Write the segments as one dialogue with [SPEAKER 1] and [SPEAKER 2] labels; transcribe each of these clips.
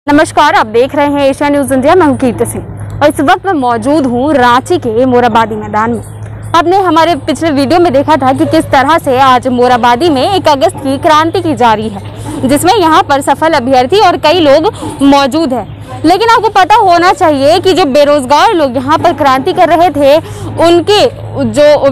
[SPEAKER 1] नमस्कार, आप देख रहे हैं एशिया न्यूज इंडिया। मैं हूं कीर्ति सिंह और इस वक्त मैं मौजूद हूं रांची के मोराबादी मैदान में। आपने हमारे पिछले वीडियो में देखा था कि किस तरह से आज मोराबादी में 1 अगस्त की क्रांति की जा रही है, जिसमें यहां पर सफल अभ्यर्थी और कई लोग मौजूद हैं। लेकिन आपको पता होना चाहिए कि जो बेरोजगार लोग यहाँ पर क्रांति कर रहे थे, उनके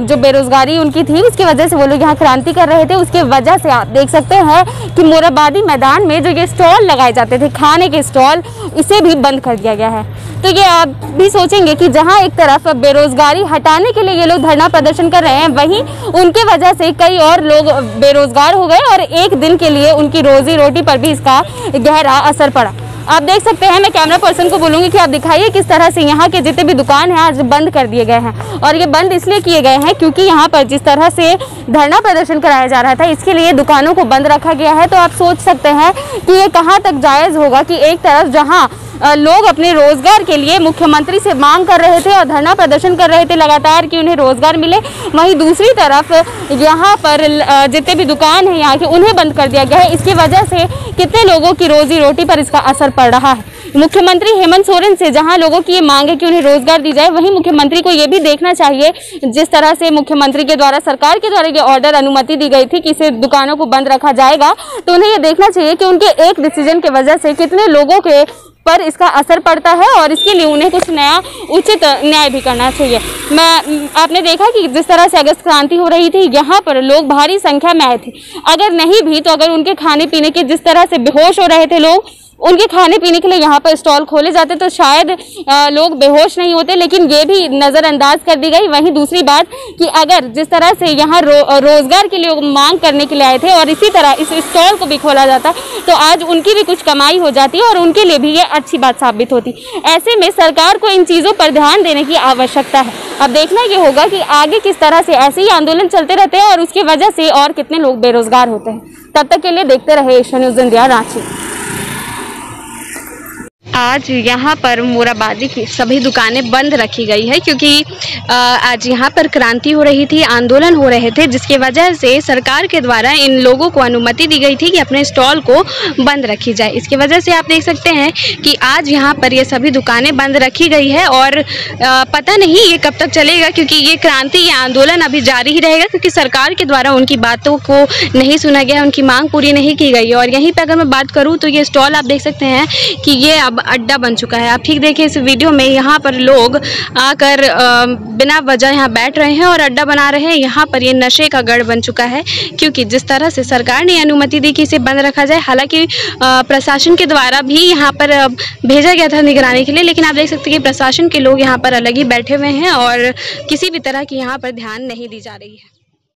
[SPEAKER 1] जो बेरोजगारी उनकी थी, उसकी वजह से वो लोग यहाँ क्रांति कर रहे थे। उसके वजह से आप देख सकते हैं कि मोराबादी मैदान में जो ये स्टॉल लगाए जाते थे, खाने के स्टॉल, इसे भी बंद कर दिया गया है। तो ये आप भी सोचेंगे कि जहाँ एक तरफ बेरोजगारी हटाने के लिए ये लोग धरना प्रदर्शन कर रहे हैं, वहीं उनके वजह से कई और लोग बेरोजगार हो गए और एक दिन के लिए उनकी रोजी रोटी पर भी इसका गहरा असर पड़ा। आप देख सकते हैं, मैं कैमरा पर्सन को बोलूँगी कि आप दिखाइए किस तरह से यहाँ के जितने भी दुकान हैं आज बंद कर दिए गए हैं। और ये बंद इसलिए किए गए हैं क्योंकि यहाँ पर जिस तरह से धरना प्रदर्शन कराया जा रहा था, इसके लिए दुकानों को बंद रखा गया है। तो आप सोच सकते हैं कि ये कहाँ तक जायज़ होगा कि एक तरफ जहाँ लोग अपने रोजगार के लिए मुख्यमंत्री से मांग कर रहे थे और धरना प्रदर्शन कर रहे थे लगातार कि उन्हें रोजगार मिले, वहीं दूसरी तरफ यहाँ पर जितने भी दुकान हैं यहाँ के, उन्हें बंद कर दिया गया है। इसकी वजह से कितने लोगों की रोजी रोटी पर इसका असर पड़ रहा है। मुख्यमंत्री हेमंत सोरेन से जहां लोगों की ये मांग है कि उन्हें रोजगार दी जाए, वहीं मुख्यमंत्री को ये भी देखना चाहिए, जिस तरह से मुख्यमंत्री के द्वारा, सरकार के द्वारा ये ऑर्डर, अनुमति दी गई थी कि इसे दुकानों को बंद रखा जाएगा, तो उन्हें ये देखना चाहिए कि उनके एक डिसीजन की वजह से कितने लोगों के पर इसका असर पड़ता है और इसके लिए उन्हें कुछ नया उचित न्याय भी करना चाहिए। आपने देखा कि जिस तरह से अगस्त क्रांति हो रही थी, यहाँ पर लोग भारी संख्या में आए थे। अगर नहीं भी तो अगर उनके खाने पीने के, जिस तरह से बेहोश हो रहे थे लोग, उनके खाने पीने के लिए यहाँ पर स्टॉल खोले जाते तो शायद लोग बेहोश नहीं होते, लेकिन ये भी नज़रअंदाज कर दी गई। वहीं दूसरी बात कि अगर जिस तरह से यहाँ रोजगार के लिए मांग करने के लिए आए थे और इसी तरह इस स्टॉल को भी खोला जाता तो आज उनकी भी कुछ कमाई हो जाती और उनके लिए भी ये अच्छी बात साबित होती। ऐसे में सरकार को इन चीज़ों पर ध्यान देने की आवश्यकता है। अब देखना ये होगा कि आगे किस तरह से ऐसे ही आंदोलन चलते रहते हैं और उसकी वजह से और कितने लोग बेरोजगार होते हैं। तब तक के लिए देखते रहे एशिया न्यूज इंडिया रांची। आज यहाँ पर मोराबादी की सभी दुकानें बंद रखी गई है क्योंकि आज यहाँ पर क्रांति हो रही थी, आंदोलन हो रहे थे, जिसकी वजह से सरकार के द्वारा इन लोगों को अनुमति दी गई थी कि अपने स्टॉल को बंद रखी जाए। इसकी वजह से आप देख सकते हैं कि आज यहाँ पर ये सभी दुकानें बंद रखी गई है और पता नहीं ये कब तक चलेगा, क्योंकि ये क्रांति, ये आंदोलन अभी जारी ही रहेगा क्योंकि सरकार के द्वारा उनकी बातों को नहीं सुना गया, उनकी मांग पूरी नहीं की गई। और यहीं पर अगर मैं बात करूँ तो ये स्टॉल आप देख सकते हैं कि ये अब अड्डा बन चुका है। आप ठीक देखिए इस वीडियो में, यहाँ पर लोग आकर बिना वजह यहाँ बैठ रहे हैं और अड्डा बना रहे हैं। यहाँ पर ये नशे का गढ़ बन चुका है क्योंकि जिस तरह से सरकार ने अनुमति दी कि इसे बंद रखा जाए, हालांकि प्रशासन के द्वारा भी यहाँ पर भेजा गया था निगरानी के लिए, लेकिन आप देख सकते हैं कि प्रशासन के लोग यहाँ पर अलग ही बैठे हुए हैं और किसी भी तरह की यहाँ पर ध्यान नहीं दी जा रही है।